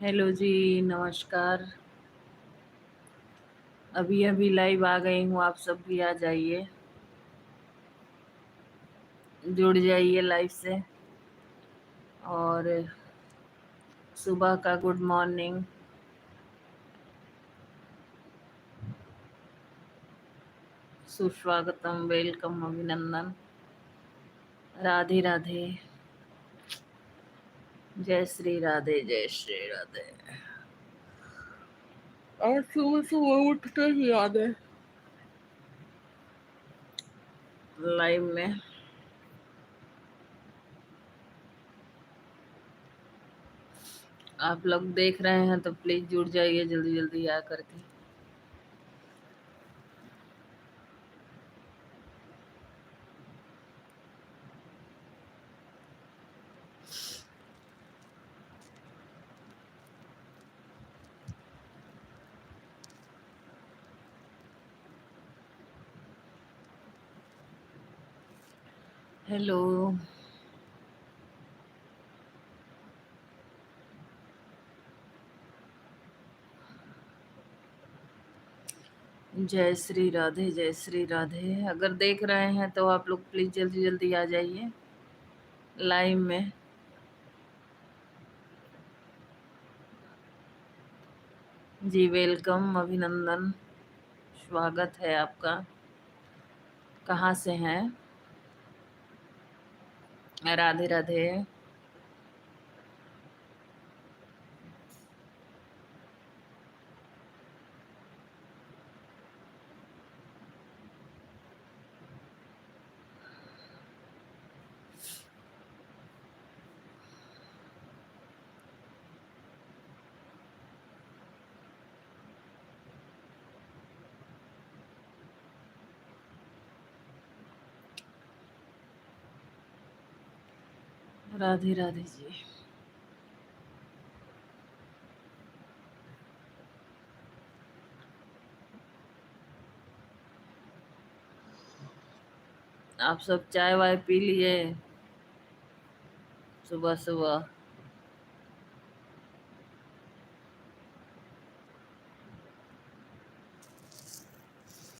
Hello जी। नमस्कार। अभी अभी लाइव आ गई हूँ, आप सब भी आ जाइए, जुड़ जाइए लाइव से। और सुबह का गुड मॉर्निंग, सुस्वागतम, वेलकम, अभिनंदन, राधे राधे, जय श्री राधे, जय श्री राधे। आज सुबह सुबह उठते ही आ गए लाइव में। आप लोग देख रहे हैं तो प्लीज जुड़ जाइए जल्दी जल्दी आ करके। हेलो। जय श्री राधे, जय श्री राधे। अगर देख रहे हैं तो आप लोग प्लीज जल्दी जल्दी आ जाइए लाइव में। जी वेलकम, अभिनंदन, स्वागत है आपका। कहाँ से हैं? राधे राधे। राधे राधे जी। आप सब चाय वाय पी लिए सुबह सुबह?